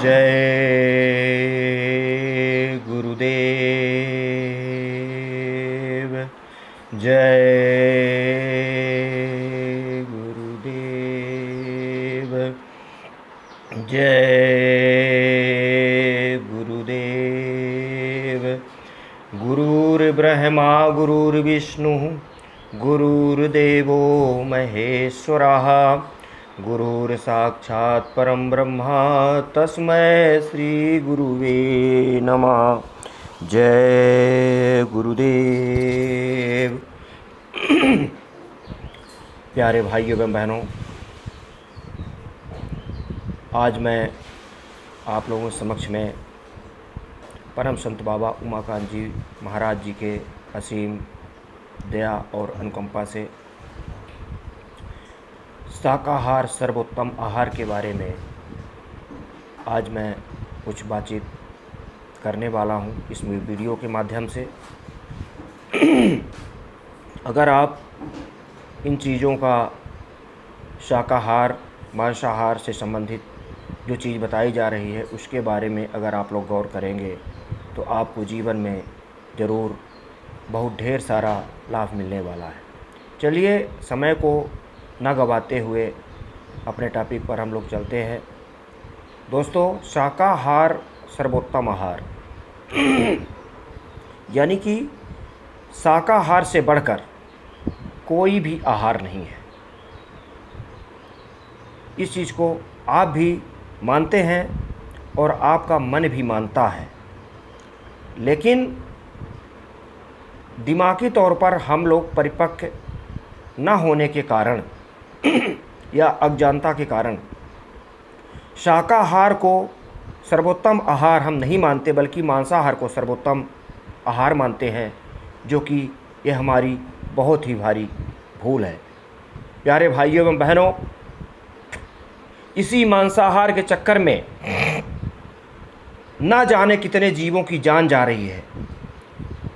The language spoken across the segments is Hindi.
जय गुरुदेव। जय गुरुदेव। जय गुरुदेव। गुरुर्ब्रह्मा गुरुर्विष्णु गुरुर्देवो महेश्वरः गुरुर्साक्षात् परं ब्रह्मा तस्मै श्री गुरुवे नमः। जय गुरुदेव। प्यारे भाइयों एवं बहनों, आज मैं आप लोगों के समक्ष में परम संत बाबा उमाकांत जी महाराज जी के असीम दया और अनुकंपा से शाकाहार सर्वोत्तम आहार के बारे में आज मैं कुछ बातचीत करने वाला हूं इस वीडियो के माध्यम से। अगर आप इन चीज़ों का शाकाहार मांसाहार से संबंधित जो चीज़ बताई जा रही है उसके बारे में अगर आप लोग गौर करेंगे तो आपको जीवन में ज़रूर बहुत ढेर सारा लाभ मिलने वाला है। चलिए समय को न गवाते हुए अपने टॉपिक पर हम लोग चलते हैं। दोस्तों, शाकाहार सर्वोत्तम आहार यानी कि शाकाहार से बढ़कर कोई भी आहार नहीं है। इस चीज़ को आप भी मानते हैं और आपका मन भी मानता है, लेकिन दिमागी तौर पर हम लोग परिपक्व न होने के कारण या अज्ञानता के कारण शाकाहार को सर्वोत्तम आहार हम नहीं मानते, बल्कि मांसाहार को सर्वोत्तम आहार मानते हैं, जो कि यह हमारी बहुत ही भारी भूल है। प्यारे भाइयों एवं बहनों, इसी मांसाहार के चक्कर में ना जाने कितने जीवों की जान जा रही है,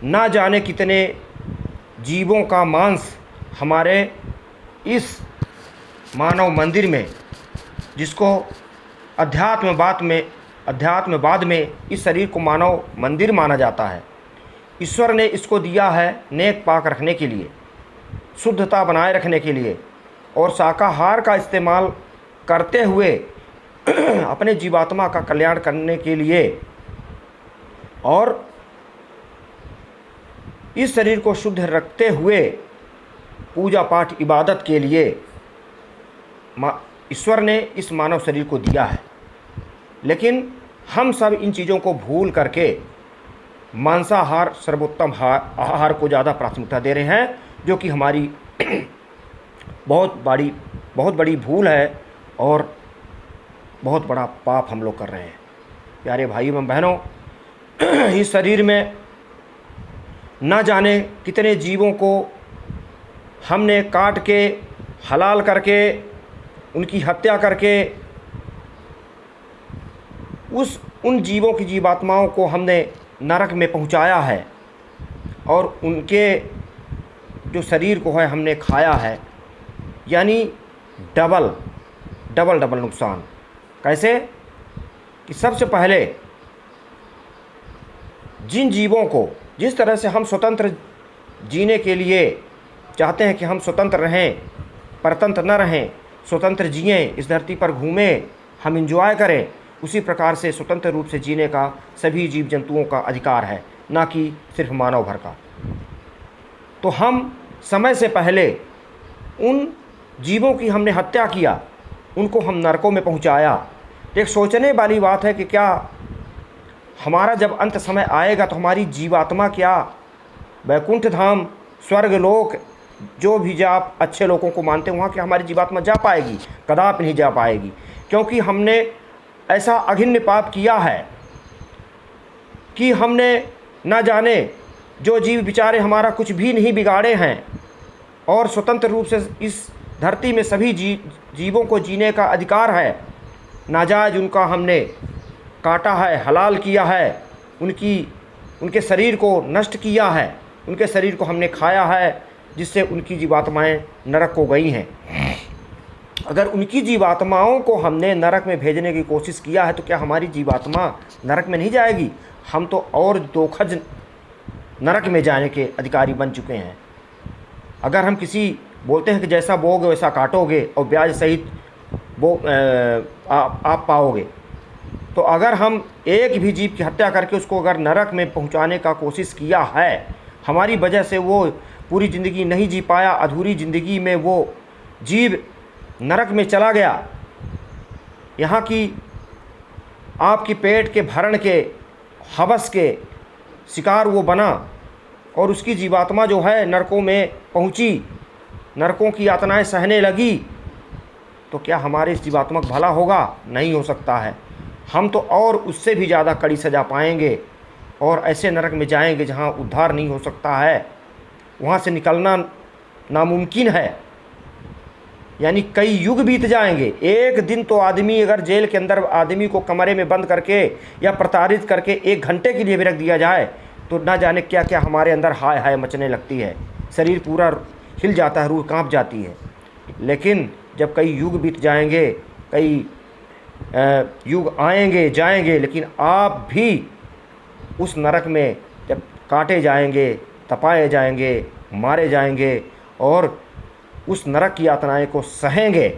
ना जाने कितने जीवों का मांस हमारे इस मानव मंदिर में, जिसको अध्यात्मवाद में इस शरीर को मानव मंदिर माना जाता है। ईश्वर ने इसको दिया है नेक पाक रखने के लिए, शुद्धता बनाए रखने के लिए, और शाकाहार का इस्तेमाल करते हुए अपने जीवात्मा का कल्याण करने के लिए और इस शरीर को शुद्ध रखते हुए पूजा पाठ इबादत के लिए ईश्वर ने इस मानव शरीर को दिया है। लेकिन हम सब इन चीज़ों को भूल करके मांसाहार सर्वोत्तम आहार को ज़्यादा प्राथमिकता दे रहे हैं, जो कि हमारी बहुत बड़ी भूल है और बहुत बड़ा पाप हम लोग कर रहे हैं। प्यारे भाई एवं बहनों, इस शरीर में न जाने कितने जीवों को हमने काट के हलाल करके उनकी हत्या करके उन जीवों की जीवात्माओं को हमने नरक में पहुंचाया है, और उनके जो शरीर को है हमने खाया है। यानी डबल नुकसान। कैसे कि सबसे पहले जिन जीवों को जिस तरह से हम स्वतंत्र जीने के लिए चाहते हैं कि हम स्वतंत्र रहें, परतंत्र न रहें, स्वतंत्र जिएं, इस धरती पर घूमें, हम एंजॉय करें, उसी प्रकार से स्वतंत्र रूप से जीने का सभी जीव जंतुओं का अधिकार है, ना कि सिर्फ मानव भर का। तो हम समय से पहले उन जीवों की हमने हत्या किया, उनको हम नरकों में पहुंचाया। तो एक सोचने वाली बात है कि क्या हमारा जब अंत समय आएगा तो हमारी जीवात्मा क्या वैकुंठ धाम, स्वर्ग लोक, जो भी आप अच्छे लोगों को मानते हैं वहाँ की हमारी जीवात्मा जा पाएगी? कदापि नहीं जा पाएगी, क्योंकि हमने ऐसा अघिन्य पाप किया है कि हमने न जाने जो जीव बेचारे हमारा कुछ भी नहीं बिगाड़े हैं और स्वतंत्र रूप से इस धरती में सभी जीवों को जीने का अधिकार है, नाजायज उनका हमने काटा है, हलाल किया है, उनके शरीर को नष्ट किया है, उनके शरीर को हमने खाया है, जिससे उनकी जीवात्माएं नरक को गई हैं। अगर उनकी जीवात्माओं को हमने नरक में भेजने की कोशिश किया है तो क्या हमारी जीवात्मा नरक में नहीं जाएगी? हम तो और दोखज नरक में जाने के अधिकारी बन चुके हैं। अगर हम किसी बोलते हैं कि जैसा बोओगे वैसा काटोगे और ब्याज सहित आप पाओगे, तो अगर हम एक भी जीव की हत्या करके उसको अगर नरक में पहुंचाने का कोशिश किया है, हमारी वजह से वो पूरी ज़िंदगी नहीं जी पाया, अधूरी ज़िंदगी में वो जीव नरक में चला गया, यहाँ की आपकी पेट के भरण के हवस के शिकार वो बना और उसकी जीवात्मा जो है नरकों में पहुंची, नरकों की यातनाएं सहने लगी, तो क्या हमारे इस जीवात्मा का भला होगा? नहीं हो सकता है। हम तो और उससे भी ज़्यादा कड़ी सज़ा पाएंगे और ऐसे नरक में जाएंगे जहाँ उद्धार नहीं हो सकता है, वहाँ से निकलना नामुमकिन है। यानी कई युग बीत जाएंगे। एक दिन तो आदमी अगर जेल के अंदर आदमी को कमरे में बंद करके या प्रताड़ित करके 1 घंटे के लिए भी रख दिया जाए तो ना जाने क्या क्या हमारे अंदर हाय हाय मचने लगती है, शरीर पूरा हिल जाता है, रूह कांप जाती है। लेकिन जब कई युग बीत जाएंगे, कई युग आएंगे जाएंगे, लेकिन आप भी उस नरक में जब काटे जाएंगे, तपाए जाएंगे, मारे जाएंगे और उस नरक की यातनाएं को सहेंगे,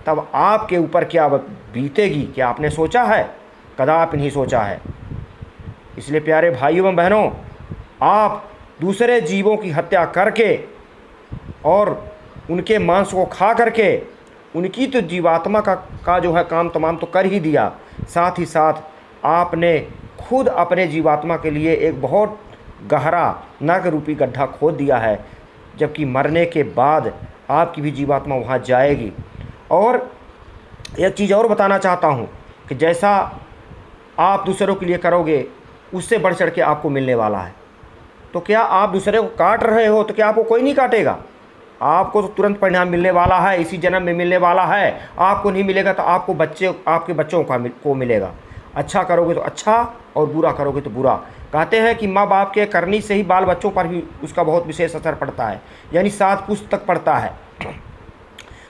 तब आपके ऊपर क्या बीतेगी, क्या आपने सोचा है? कदापि नहीं सोचा है। इसलिए प्यारे भाइयों एवं बहनों, आप दूसरे जीवों की हत्या करके और उनके मांस को खा करके उनकी तो जीवात्मा का जो है काम तमाम तो कर ही दिया, साथ ही साथ आपने खुद अपने जीवात्मा के लिए एक बहुत गहरा नरक रूपी गड्ढा खोद दिया है, जबकि मरने के बाद आपकी भी जीवात्मा वहाँ जाएगी। और एक चीज़ और बताना चाहता हूँ कि जैसा आप दूसरों के लिए करोगे उससे बढ़ चढ़ के आपको मिलने वाला है। तो क्या आप दूसरे को काट रहे हो तो क्या आपको कोई नहीं काटेगा? आपको तो तुरंत परिणाम मिलने वाला है, इसी जन्म में मिलने वाला है। आपको नहीं मिलेगा तो आपको आपके बच्चों को मिलेगा। अच्छा करोगे तो अच्छा और बुरा करोगे तो बुरा। कहते हैं कि माँ बाप के करनी से ही बाल बच्चों पर भी उसका बहुत विशेष असर पड़ता है, यानी 7 पुश्त तक पड़ता है।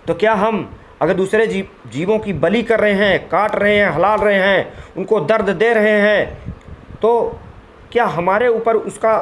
तो क्या हम अगर दूसरे जीवों की बलि कर रहे हैं, काट रहे हैं, हलाल रहे हैं, उनको दर्द दे रहे हैं, तो क्या हमारे ऊपर उसका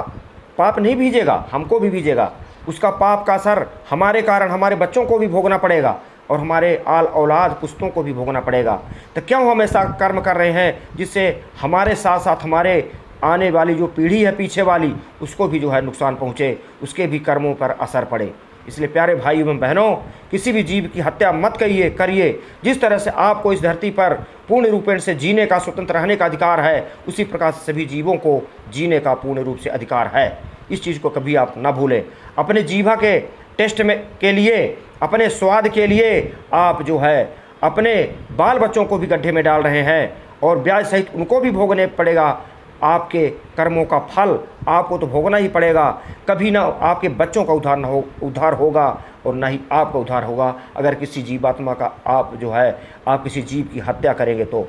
पाप नहीं भीजेगा? हमको भी भीजेगा। उसका पाप का असर हमारे कारण हमारे बच्चों को भी भोगना पड़ेगा और हमारे आल औलाद पुश्तों को भी भोगना पड़ेगा। तो क्यों हम ऐसा कर्म कर रहे हैं जिससे हमारे साथ साथ हमारे आने वाली जो पीढ़ी है पीछे वाली, उसको भी जो है नुकसान पहुँचे, उसके भी कर्मों पर असर पड़े। इसलिए प्यारे भाई एवं बहनों, किसी भी जीव की हत्या मत करिए। जिस तरह से आपको इस धरती पर पूर्ण रूपेण से जीने का, स्वतंत्र रहने का अधिकार है, उसी प्रकार से सभी जीवों को जीने का पूर्ण रूप से अधिकार है। इस चीज़ को कभी आप ना भूलें। अपने जीवा के टेस्ट में के लिए, अपने स्वाद के लिए आप जो है अपने बाल बच्चों को भी गड्ढे में डाल रहे हैं और ब्याज सहित उनको भी भोगने पड़ेगा। आपके कर्मों का फल आपको तो भोगना ही पड़ेगा। कभी ना आपके बच्चों का उद्धार होगा और ना ही आपका उद्धार होगा अगर किसी जीवात्मा का आप किसी जीव की हत्या करेंगे। तो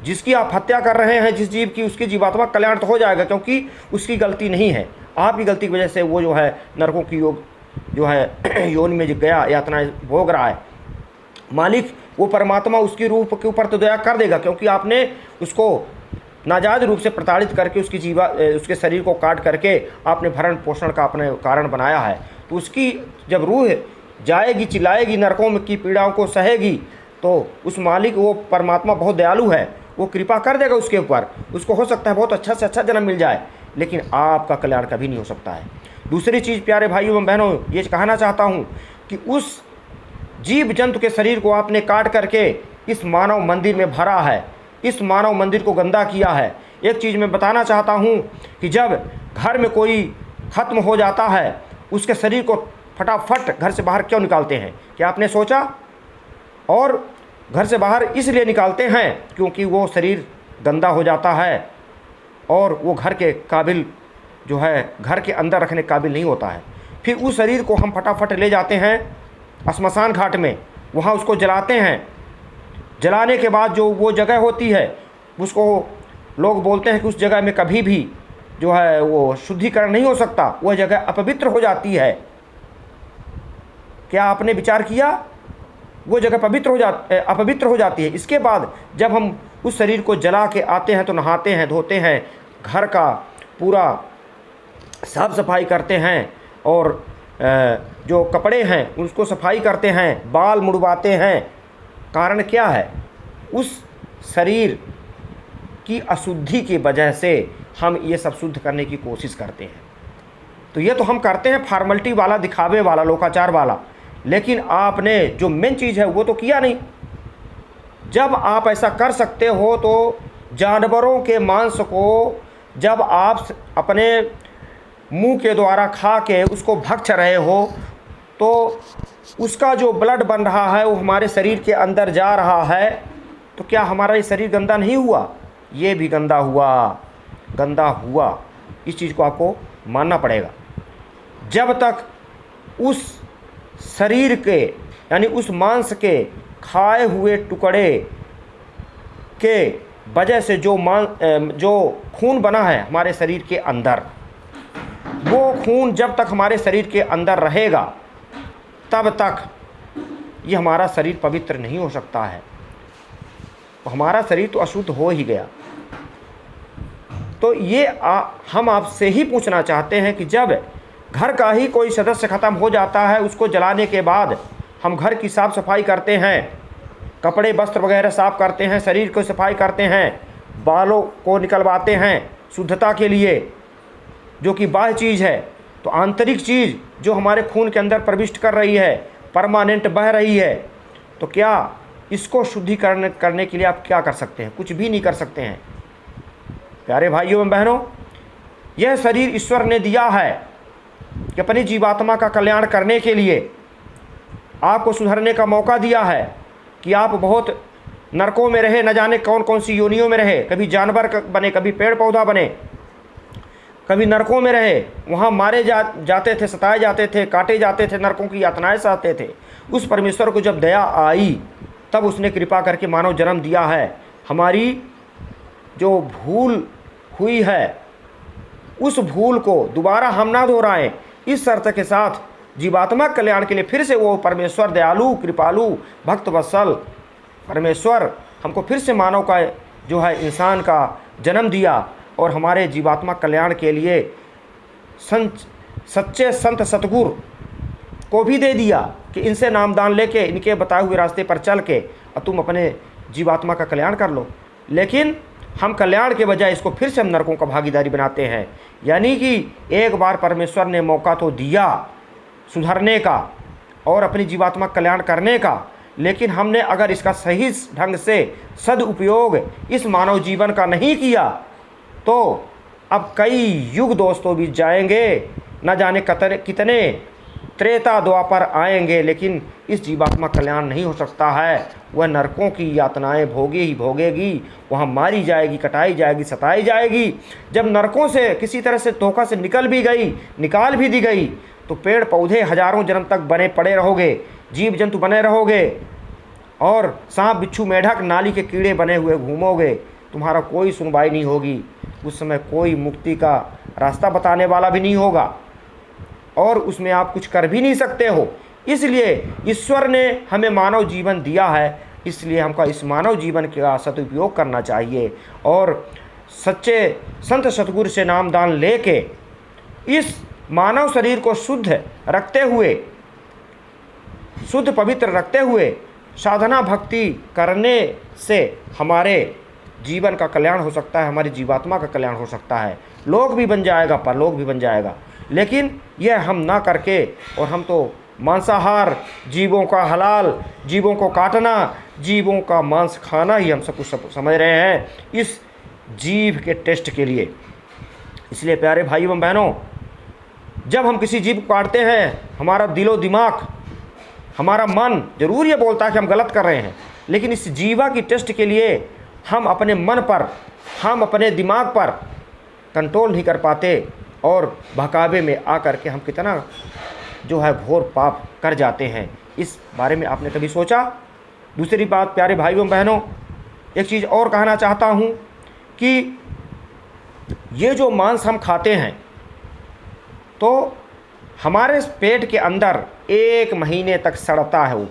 जिसकी आप हत्या कर रहे हैं, जिस जीव की, उसकी जीवात्मा कल्याण तो हो जाएगा, क्योंकि उसकी गलती नहीं है। आपकी गलती की वजह से वो जो है नरकों की योनि में जो गया, यातनाएं भोग रहा है। मालिक वो परमात्मा उसकी रूह के ऊपर तो दया कर देगा, क्योंकि आपने उसको नाजायज रूप से प्रताड़ित करके उसके शरीर को काट करके आपने भरण पोषण का अपने कारण बनाया है। तो उसकी जब रूह जाएगी, चिल्लाएगी, नरकों में की पीड़ाओं को सहेगी, तो उस मालिक वो परमात्मा बहुत दयालु है, वो कृपा कर देगा उसके ऊपर। उसको हो सकता है बहुत अच्छा से अच्छा जन्म मिल जाए, लेकिन आपका कल्याण कभी नहीं हो सकता है। दूसरी चीज़ प्यारे भाइयों एवं बहनों, ये कहना चाहता हूँ कि उस जीव जंतु के शरीर को आपने काट करके इस मानव मंदिर में भरा है, इस मानव मंदिर को गंदा किया है। एक चीज़ मैं बताना चाहता हूँ कि जब घर में कोई ख़त्म हो जाता है, उसके शरीर को फटाफट घर से बाहर क्यों निकालते हैं? क्या आपने सोचा? और घर से बाहर इसलिए निकालते हैं क्योंकि वो शरीर गंदा हो जाता है और वो घर के काबिल जो है, घर के अंदर रखने काबिल नहीं होता है। फिर उस शरीर को हम फटाफट ले जाते हैं श्मशान घाट में, वहाँ उसको जलाते हैं। जलाने के बाद जो वो जगह होती है, उसको लोग बोलते हैं कि उस जगह में कभी भी जो है वो शुद्धिकरण नहीं हो सकता, वह जगह अपवित्र हो जाती है। क्या आपने विचार किया वो जगह अपवित्र हो जाती है। इसके बाद जब हम उस शरीर को जला के आते हैं तो नहाते हैं, धोते हैं, घर का पूरा साफ सफाई करते हैं और जो कपड़े हैं उसको सफाई करते हैं, बाल मुड़वाते हैं। कारण क्या है? उस शरीर की अशुद्धि की वजह से हम ये सब शुद्ध करने की कोशिश करते हैं। तो ये तो हम करते हैं फॉर्मेलिटी वाला, दिखावे वाला, लोकाचार वाला, लेकिन आपने जो मेन चीज़ है वो तो किया नहीं। जब आप ऐसा कर सकते हो तो जानवरों के मांस को जब आप अपने मुंह के द्वारा खा के उसको भक्ष रहे हो तो उसका जो ब्लड बन रहा है वो हमारे शरीर के अंदर जा रहा है, तो क्या हमारा ये शरीर गंदा नहीं हुआ? ये भी गंदा हुआ। इस चीज़ को आपको मानना पड़ेगा। जब तक उस शरीर के यानी उस मांस के खाए हुए टुकड़े के वजह से जो खून बना है हमारे शरीर के अंदर, वो खून जब तक हमारे शरीर के अंदर रहेगा तब तक ये हमारा शरीर पवित्र नहीं हो सकता है। तो हमारा शरीर तो अशुद्ध हो ही गया। तो ये हम आपसे ही पूछना चाहते हैं कि जब घर का ही कोई सदस्य ख़त्म हो जाता है, उसको जलाने के बाद हम घर की साफ़ सफाई करते हैं, कपड़े वस्त्र वगैरह साफ़ करते हैं, शरीर को सफाई करते हैं, बालों को निकलवाते हैं शुद्धता के लिए, जो कि बाह्य चीज़ है। तो आंतरिक चीज़ जो हमारे खून के अंदर प्रविष्ट कर रही है, परमानेंट बह रही है, तो क्या इसको शुद्धिकरण करने के लिए आप क्या कर सकते हैं? कुछ भी नहीं कर सकते हैं। प्यारे भाइयों एवं बहनों, यह शरीर ईश्वर ने दिया है कि अपनी जीवात्मा का कल्याण करने के लिए आपको सुधरने का मौका दिया है कि आप बहुत नरकों में रहे, न जाने कौन कौन सी योनियों में रहे, कभी जानवर बने, कभी पेड़ पौधा बने, कभी नरकों में रहे, वहाँ मारे जाते थे, सताए जाते थे, काटे जाते थे, नरकों की यातनाएं सहते थे। उस परमेश्वर को जब दया आई तब उसने कृपा करके मानव जन्म दिया है। हमारी जो भूल हुई है उस भूल को दोबारा हम ना दोहराएं, इस शर्त के साथ जीवात्मा कल्याण के लिए फिर से वो परमेश्वर दयालु, कृपालु, भक्त वत्सल परमेश्वर हमको फिर से मानव का जो है इंसान का जन्म दिया और हमारे जीवात्मा कल्याण के लिए सच्चे संत सतगुरु को भी दे दिया कि इनसे नामदान लेके इनके बताए हुए रास्ते पर चल के और तुम अपने जीवात्मा का कल्याण कर लो। लेकिन हम कल्याण के बजाय इसको फिर से हम नरकों का भागीदारी बनाते हैं। यानी कि एक बार परमेश्वर ने मौका तो दिया सुधरने का और अपनी जीवात्मा कल्याण करने का, लेकिन हमने अगर इसका सही ढंग से सदुपयोग इस मानव जीवन का नहीं किया तो अब कई युग दोस्तों बीत जाएंगे, न जाने कितने त्रेता द्वापर आएंगे, लेकिन इस जीवात्मा कल्याण नहीं हो सकता है। वह नरकों की यातनाएं भोगेगी, वहाँ मारी जाएगी, कटाई जाएगी, सताई जाएगी। जब नरकों से किसी तरह से धोखा से निकाल भी दी गई तो पेड़ पौधे हजारों जन्म तक बने पड़े रहोगे, जीव जंतु बने रहोगे और सांप बिच्छू मेढक नाली के कीड़े बने हुए घूमोगे। तुम्हारा कोई सुनवाई नहीं होगी। उस समय कोई मुक्ति का रास्ता बताने वाला भी नहीं होगा और उसमें आप कुछ कर भी नहीं सकते हो। इसलिए ईश्वर ने हमें मानव जीवन दिया है, इसलिए हमको इस मानव जीवन का सदुपयोग करना चाहिए और सच्चे संत सतगुरु से नामदान लेके इस मानव शरीर को शुद्ध रखते हुए, शुद्ध पवित्र रखते हुए साधना भक्ति करने से हमारे जीवन का कल्याण हो सकता है, हमारी जीवात्मा का कल्याण हो सकता है, लोक भी बन जाएगा, परलोक भी बन जाएगा। लेकिन यह हम ना करके और हम तो मांसाहार, जीवों का हलाल, जीवों को काटना, जीवों का मांस खाना ही हम सब कुछ समझ रहे हैं इस जीव के टेस्ट के लिए। इसलिए प्यारे भाई एवं बहनों, जब हम किसी जीव को काटते हैं, हमारा दिलो दिमाग, हमारा मन जरूर ये बोलता है कि हम गलत कर रहे हैं, लेकिन इस जीवा की टेस्ट के लिए हम अपने मन पर, हम अपने दिमाग पर कंट्रोल नहीं कर पाते और बहकावे में आकर के हम कितना जो है घोर पाप कर जाते हैं। इस बारे में आपने कभी सोचा? दूसरी बात प्यारे भाइयों बहनों, एक चीज़ और कहना चाहता हूँ कि ये जो मांस हम खाते हैं तो हमारे पेट के अंदर 1 महीने तक सड़ता है वो।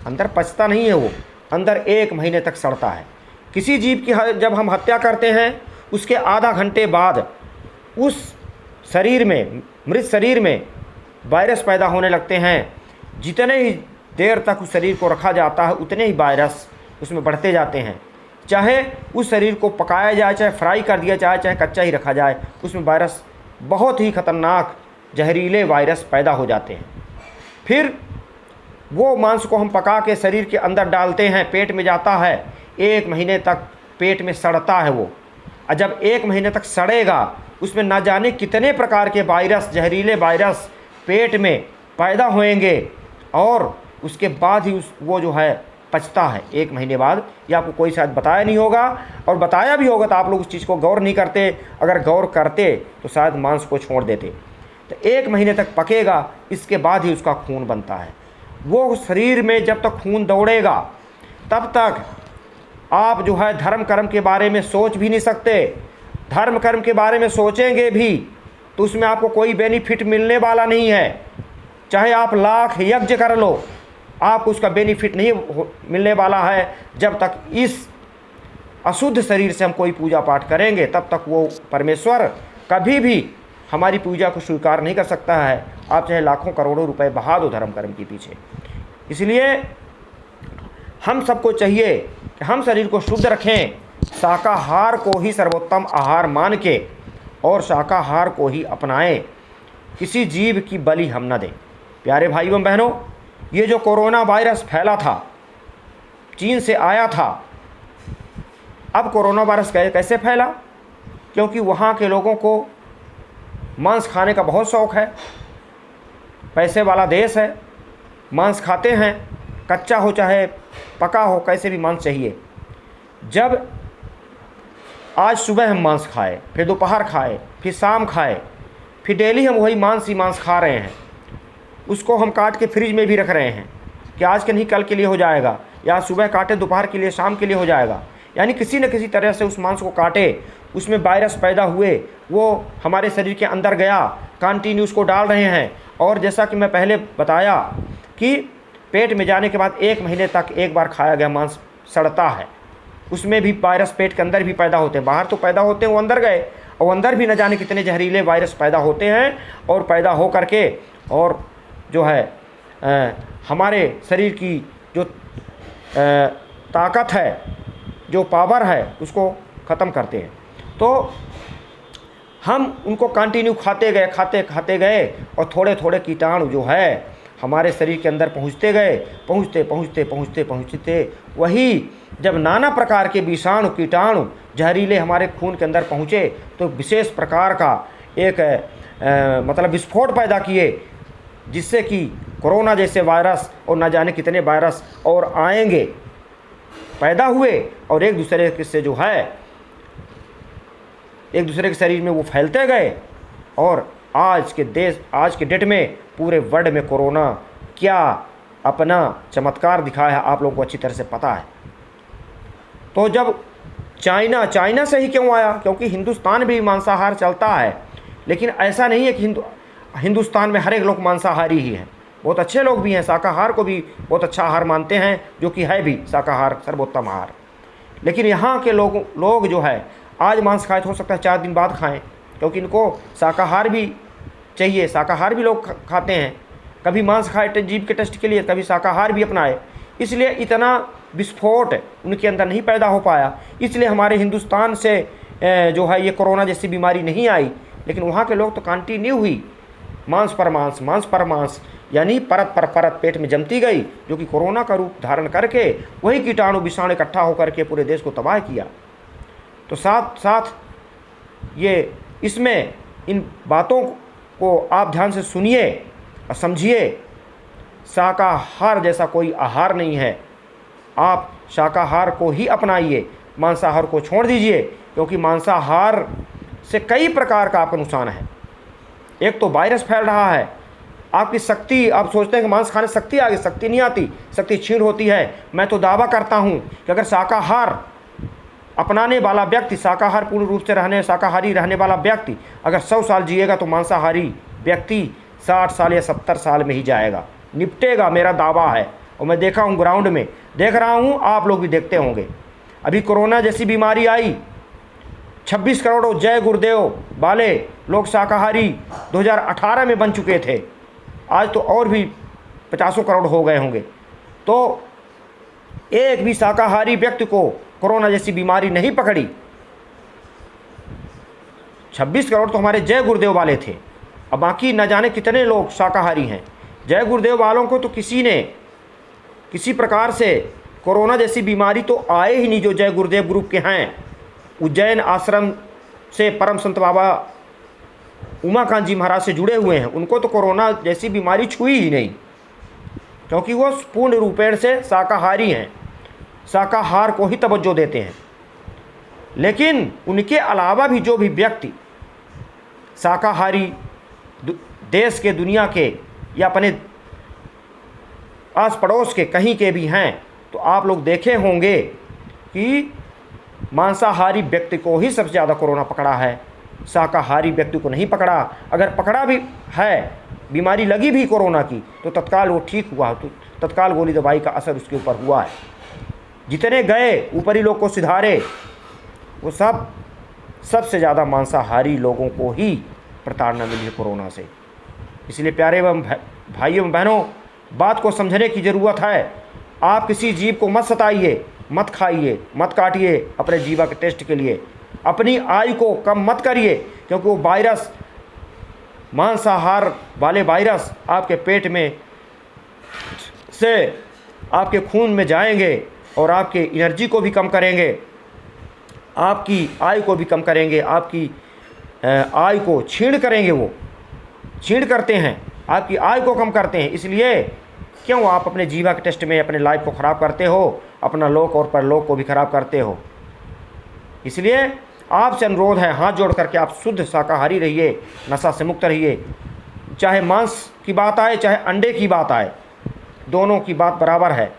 अंदर पचता नहीं है, वो अंदर 1 महीने तक सड़ता है। किसी जीव की जब हम हत्या करते हैं, उसके आधा घंटे बाद उस शरीर में, मृत शरीर में वायरस पैदा होने लगते हैं। जितने ही देर तक उस शरीर को रखा जाता है, उतने ही वायरस उसमें बढ़ते जाते हैं। चाहे उस शरीर को पकाया जाए, चाहे फ्राई कर दिया जाए, चाहे कच्चा ही रखा जाए, उसमें वायरस, बहुत ही खतरनाक जहरीले वायरस पैदा हो जाते हैं। फिर वो मांस को हम पका के शरीर के अंदर डालते हैं, पेट में जाता है, 1 महीने तक पेट में सड़ता है वो। और जब 1 महीने तक सड़ेगा, उसमें ना जाने कितने प्रकार के वायरस, जहरीले वायरस पेट में पैदा होंगे, और उसके बाद ही वो जो है पचता है 1 महीने बाद। ये आपको कोई शायद बताया नहीं होगा, और बताया भी होगा तो आप लोग उस चीज़ को गौर नहीं करते। अगर गौर करते तो शायद मांस को छोड़ देते। तो 1 महीने तक पकेगा, इसके बाद ही उसका खून बनता है। वो शरीर में जब तक खून दौड़ेगा, तब तक आप जो है धर्म कर्म के बारे में सोच भी नहीं सकते। धर्म कर्म के बारे में सोचेंगे भी तो उसमें आपको कोई बेनिफिट मिलने वाला नहीं है। चाहे आप लाख यज्ञ कर लो, आपको उसका बेनिफिट नहीं मिलने वाला है। जब तक इस अशुद्ध शरीर से हम कोई पूजा पाठ करेंगे, तब तक वो परमेश्वर कभी भी हमारी पूजा को स्वीकार नहीं कर सकता है। आप चाहे लाखों करोड़ों रुपए बहा दो धर्म कर्म के पीछे। इसलिए हम सबको चाहिए कि हम शरीर को शुद्ध रखें, शाकाहार को ही सर्वोत्तम आहार मान के, और शाकाहार को ही अपनाएं। किसी जीव की बलि हम न दें। प्यारे भाइयों एवं बहनों, ये जो कोरोना वायरस फैला था, चीन से आया था। अब कोरोना वायरस कैसे फैला? क्योंकि वहाँ के लोगों को मांस खाने का बहुत शौक़ है। पैसे वाला देश है, मांस खाते हैं, कच्चा हो चाहे पका हो, कैसे भी मांस चाहिए। जब आज सुबह हम मांस खाए, फिर दोपहर खाए, फिर शाम खाए, फिर डेली हम वही मांस ही मांस खा रहे हैं। उसको हम काट के फ्रिज में भी रख रहे हैं कि आज के नहीं कल के लिए हो जाएगा, या सुबह काटे दोपहर के लिए शाम के लिए हो जाएगा। यानी किसी न किसी तरह से उस मांस को काटे, उसमें वायरस पैदा हुए, वो हमारे शरीर के अंदर गया, कंटिन्यू उसको डाल रहे हैं। और जैसा कि मैं पहले बताया कि पेट में जाने के बाद 1 महीने तक एक बार खाया गया मांस सड़ता है। उसमें भी वायरस पेट के अंदर भी पैदा होते हैं। बाहर तो पैदा होते हैं, वो अंदर गए, और अंदर भी न जाने कितने जहरीले वायरस पैदा होते हैं। और पैदा हो करके और जो है हमारे शरीर की जो ताकत है, जो पावर है, उसको ख़त्म करते हैं। तो हम उनको कंटिन्यू खाते गए, और थोड़े थोड़े कीटाणु जो है हमारे शरीर के अंदर पहुँचते गए, पहुँचते वही जब नाना प्रकार के विषाणु कीटाणु जहरीले हमारे खून के अंदर पहुँचे, तो विशेष प्रकार का एक मतलब विस्फोट पैदा किए, जिससे कि कोरोना जैसे वायरस और न जाने कितने वायरस और आएंगे पैदा हुए, और एक दूसरे से जो है एक दूसरे के शरीर में वो फैलते गए। और आज के डेट में पूरे वर्ल्ड में कोरोना क्या अपना चमत्कार दिखाया है, आप लोगों को अच्छी तरह से पता है। तो जब चाइना से ही क्यों आया? क्योंकि हिंदुस्तान भी मांसाहार चलता है, लेकिन ऐसा नहीं है कि हिंदुस्तान में हर एक लोग मांसाहारी ही हैं। बहुत अच्छे लोग भी हैं, शाकाहार को भी बहुत अच्छा आहार मानते हैं, जो कि है भी शाकाहार सर्वोत्तम आहार। लेकिन यहाँ के लोग जो है आज मांस खाए तो हो सकता है 4 दिन बाद खाएं, क्योंकि इनको शाकाहार भी चाहिए। शाकाहार भी लोग खाते हैं, कभी मांस खाए जीभ के टेस्ट के लिए, कभी शाकाहार भी अपनाए। इसलिए इतना विस्फोट उनके अंदर नहीं पैदा हो पाया। इसलिए हमारे हिंदुस्तान से जो है ये कोरोना जैसी बीमारी नहीं आई। लेकिन वहाँ के लोग तो कंटिन्यू हुई मांस पर मांस, यानी परत पर परत पेट में जमती गई, जो कि कोरोना का रूप धारण करके वही कीटाणु विषाणु इकट्ठा होकर के पूरे देश को तबाह किया। तो साथ साथ ये इसमें इन बातों को आप ध्यान से सुनिए और समझिए। शाकाहार जैसा कोई आहार नहीं है। आप शाकाहार को ही अपनाइए, मांसाहार को छोड़ दीजिए, क्योंकि मांसाहार से कई प्रकार का आपका नुकसान है। एक तो वायरस फैल रहा है, आपकी शक्ति, आप सोचते हैं कि मांस खाने से शक्ति आ गई, शक्ति नहीं आती, शक्ति क्षीण होती है। मैं तो दावा करता हूँ कि अगर शाकाहार अपनाने वाला व्यक्ति, शाकाहार पूर्ण रूप से शाकाहारी रहने वाला व्यक्ति अगर 100 साल जिएगा, तो मांसाहारी व्यक्ति 60 साल या 70 साल में ही जाएगा, निपटेगा, मेरा दावा है। और मैं देखा हूँ, ग्राउंड में देख रहा हूँ, आप लोग भी देखते होंगे। अभी कोरोना जैसी बीमारी आई, 26 करोड़ जय गुरुदेव वाले लोग शाकाहारी 2018 में बन चुके थे, आज तो और भी 50 करोड़ हो गए होंगे। तो एक भी शाकाहारी व्यक्ति को कोरोना जैसी बीमारी नहीं पकड़ी। 26 करोड़ तो हमारे जय गुरुदेव वाले थे, अब बाकी न जाने कितने लोग शाकाहारी हैं। जय गुरुदेव वालों को तो किसी ने किसी प्रकार से कोरोना जैसी बीमारी तो आए ही नहीं, जो जय गुरुदेव ग्रुप के हैं। उज्जैन आश्रम से परम संत बाबा उमाकांत जी महाराज से जुड़े हुए हैं, उनको तो कोरोना जैसी बीमारी छुई ही नहीं, क्योंकि वो पूर्ण रूपेण से शाकाहारी हैं, शाकाहार को ही तवज्जो देते हैं। लेकिन उनके अलावा भी जो भी व्यक्ति शाकाहारी देश के, दुनिया के या अपने आस पड़ोस के कहीं के भी हैं, तो आप लोग देखे होंगे कि मांसाहारी व्यक्ति को ही सबसे ज़्यादा कोरोना पकड़ा है, शाकाहारी व्यक्ति को नहीं पकड़ा। अगर पकड़ा भी है, बीमारी लगी भी कोरोना की, तो तत्काल वो ठीक हुआ, तो तत्काल गोली दवाई का असर उसके ऊपर हुआ है। जितने गए ऊपरी लोग को सिधारे, वो सबसे ज़्यादा मांसाहारी लोगों को ही प्रताड़ना मिली है कोरोना से। इसलिए प्यारे एवं भाइयों एवं बहनों, बात को समझने की ज़रूरत है। आप किसी जीव को मत सताइए, मत खाइए, मत काटिए अपने जीवा के टेस्ट के लिए। अपनी आयु को कम मत करिए, क्योंकि वो वायरस, मांसाहार वाले वायरस आपके पेट में से आपके खून में जाएंगे और आपके एनर्जी को भी कम करेंगे, आपकी आयु को भी कम करेंगे, आपकी आयु को छीण करेंगे। वो छीण करते हैं, आपकी आयु को कम करते हैं। इसलिए क्यों आप अपने जीवा के टेस्ट में अपने लाइफ को ख़राब करते हो, अपना लोक और परलोक को भी ख़राब करते हो। इसलिए आपसे अनुरोध है, हाथ जोड़ करके आप शुद्ध शाकाहारी रहिए, नशा से मुक्त रहिए। चाहे मांस की बात आए, चाहे अंडे की बात आए, दोनों की बात बराबर है।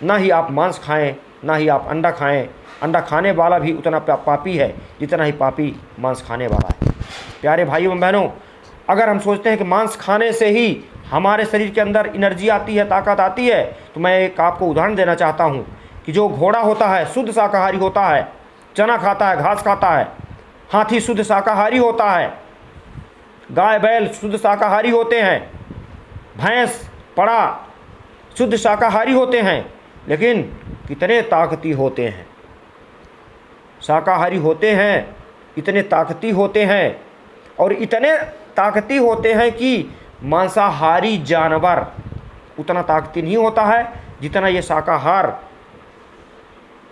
ना ही आप मांस खाएं, ना ही आप अंडा खाएं। अंडा खाने वाला भी उतना पापी है जितना ही पापी मांस खाने वाला है। प्यारे भाइयों बहनों, अगर हम सोचते हैं कि मांस खाने से ही हमारे शरीर के अंदर एनर्जी आती है, ताकत आती है, तो मैं एक आपको उदाहरण देना चाहता हूँ कि जो घोड़ा होता है शुद्ध शाकाहारी होता है, चना खाता है, घास खाता है। हाथी शुद्ध शाकाहारी होता है, गाय बैल शुद्ध शाकाहारी होते हैं, भैंस पड़ा शुद्ध शाकाहारी होते हैं। लेकिन कितने ताकती होते हैं, शाकाहारी होते हैं, इतने ताकती होते हैं, और इतने ताकती होते हैं कि मांसाहारी जानवर उतना ताकती नहीं होता है जितना ये शाकाहार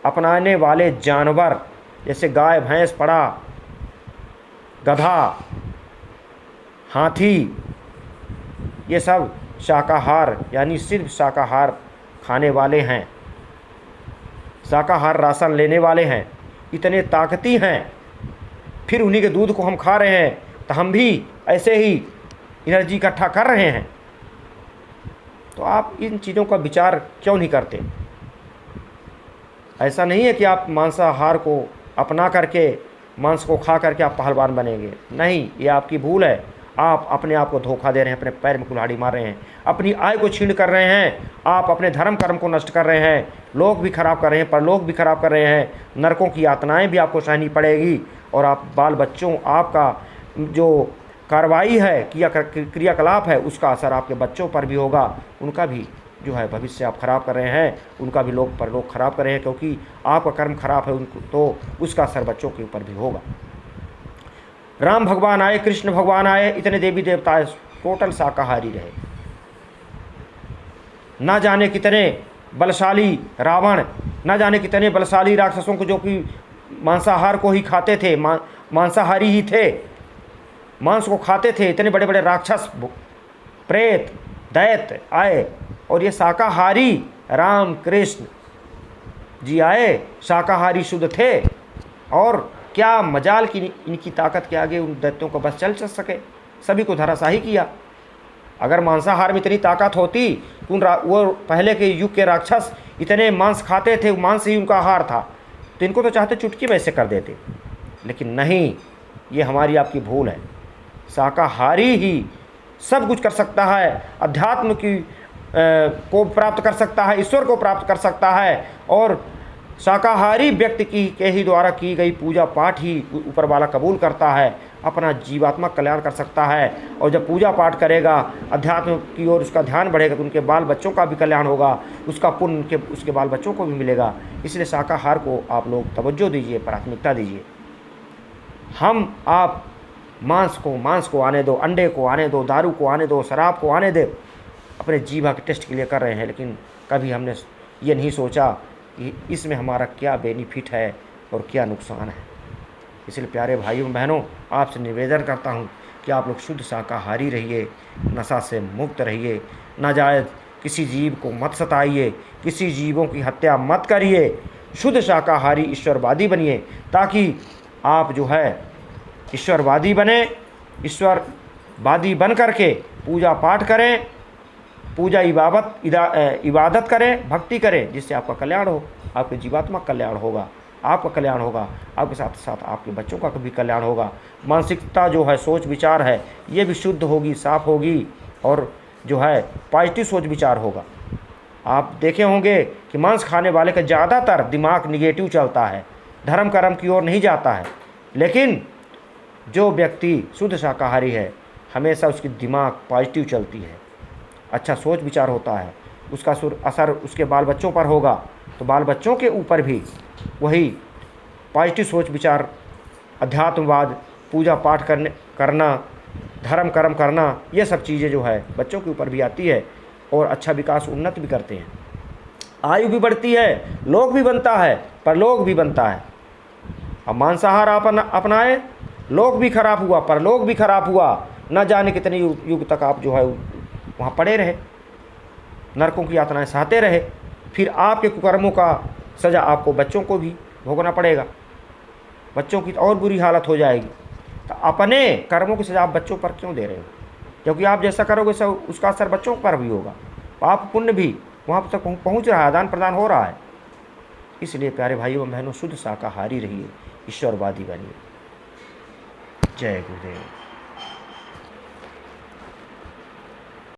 अपनाने वाले जानवर, जैसे गाय भैंस पड़ा, गधा, हाथी, ये सब शाकाहार यानी सिर्फ शाकाहार खाने वाले हैं, शाकाहार राशन लेने वाले हैं, इतने ताकती हैं। फिर उन्हीं के दूध को हम खा रहे हैं, तो हम भी ऐसे ही एनर्जी इकट्ठा कर रहे हैं। तो आप इन चीज़ों का विचार क्यों नहीं करते? ऐसा नहीं है कि आप मांसाहार को अपना करके, मांस को खा करके आप पहलवान बनेंगे, नहीं, ये आपकी भूल है। आप अपने आप को धोखा दे रहे हैं, अपने पैर में कुल्हाड़ी मार रहे हैं, अपनी आय को छीन कर रहे हैं, आप अपने धर्म कर्म को नष्ट कर रहे हैं, लोग भी खराब कर रहे हैं, परलोक भी खराब कर रहे हैं, नरकों की यातनाएं भी आपको सहनी पड़ेगी, और आप बाल बच्चों, आपका जो कार्रवाई है, क्रियाकलाप है, उसका असर आपके बच्चों पर भी होगा। उनका भी जो है भविष्य आप खराब कर रहे हैं, उनका भी लोग परलोक खराब कर रहे हैं, क्योंकि आपका कर्म खराब है उनको, तो उसका असर बच्चों के ऊपर भी होगा। राम भगवान आए, कृष्ण भगवान आए, इतने देवी देवता आए, टोटल शाकाहारी रहे। ना जाने कितने बलशाली रावण, ना जाने कितने बलशाली राक्षसों को जो कि मांसाहार को ही खाते थे, मांसाहारी ही थे, मांस को खाते थे, इतने बड़े बड़े राक्षस, प्रेत, दैत्य आए, और ये शाकाहारी राम कृष्ण जी आए, शाकाहारी शुद्ध थे। और क्या मजाल की इनकी ताकत के आगे उन दैत्यों को बस चल सके, सभी को धराशाही किया। अगर मांसाहार में इतनी ताकत होती तो वो पहले के युग के राक्षस इतने मांस खाते थे, मांस ही उनका आहार था, तो इनको तो चाहते चुटकी में ऐसे कर देते। लेकिन नहीं, ये हमारी आपकी भूल है। शाकाहारी ही सब कुछ कर सकता है, अध्यात्म की को प्राप्त कर सकता है, ईश्वर को प्राप्त कर सकता है। और शाकाहारी व्यक्ति के ही द्वारा की गई पूजा पाठ ही ऊपर वाला कबूल करता है, अपना जीवात्मक कल्याण कर सकता है। और जब पूजा पाठ करेगा, अध्यात्म की ओर उसका ध्यान बढ़ेगा, तो उनके बाल बच्चों का भी कल्याण होगा, उसका पुण्य उसके बाल बच्चों को भी मिलेगा। इसलिए शाकाहार को आप लोग तवज्जो दीजिए, प्राथमिकता दीजिए। आप मांस को आने दो, अंडे को आने दो, दारू को आने दो, शराब को आने दे, अपने जीवा के टेस्ट के लिए कर रहे हैं, लेकिन कभी हमने ये नहीं सोचा कि इसमें हमारा क्या बेनिफिट है और क्या नुकसान है। इसलिए प्यारे भाइयों बहनों, आपसे निवेदन करता हूँ कि आप लोग शुद्ध शाकाहारी रहिए, नशा से मुक्त रहिए, नाजायज़ किसी जीव को मत सताइए, किसी जीवों की हत्या मत करिए, शुद्ध शाकाहारी ईश्वरवादी बनिए, ताकि आप जो है ईश्वरवादी बने, ईश्वरवादी बन करके पूजा पाठ करें, पूजा इबादत करें, भक्ति करें, जिससे आपका कल्याण हो, आपके जीवात्मा कल्याण होगा, आपका कल्याण होगा, आपके साथ साथ आपके बच्चों का भी कल्याण होगा। मानसिकता जो है, सोच विचार है, ये भी शुद्ध होगी, साफ होगी, और जो है पॉजिटिव सोच विचार होगा। आप देखे होंगे कि मांस खाने वाले का ज़्यादातर दिमाग निगेटिव चलता है, धर्म कर्म की ओर नहीं जाता है। लेकिन जो व्यक्ति शुद्ध शाकाहारी है, हमेशा उसकी दिमाग पॉजिटिव चलती है, अच्छा सोच विचार होता है, उसका असर उसके बाल बच्चों पर होगा, तो बाल बच्चों के ऊपर भी वही पॉजिटिव सोच विचार, अध्यात्मवाद, पूजा पाठ करना, धर्म कर्म करना, ये सब चीज़ें जो है बच्चों के ऊपर भी आती है, और अच्छा विकास उन्नत भी करते हैं, आयु भी बढ़ती है, लोग भी बनता है, परलोक भी बनता है। अब मांसाहार अपनाए, लोग भी खराब हुआ, परलोक भी खराब हुआ, न जाने कितने युग तक आप जो है वहाँ पड़े रहे, नरकों की यातनाएं सहते रहे, फिर आपके कुकर्मों का सज़ा आपको बच्चों को भी भोगना पड़ेगा, बच्चों की और बुरी हालत हो जाएगी। तो अपने कर्मों की सज़ा आप बच्चों पर क्यों दे रहे हो? क्योंकि आप जैसा करोगे सब उसका असर बच्चों पर भी होगा, पाप पुण्य भी वहाँ तक पहुँच रहा है, आदान प्रदान हो रहा है। इसलिए प्यारे भाइयों बहनों, शुद्ध शाकाहारी रहिए, ईश्वरवादी बनिए। जय गुरुदेव।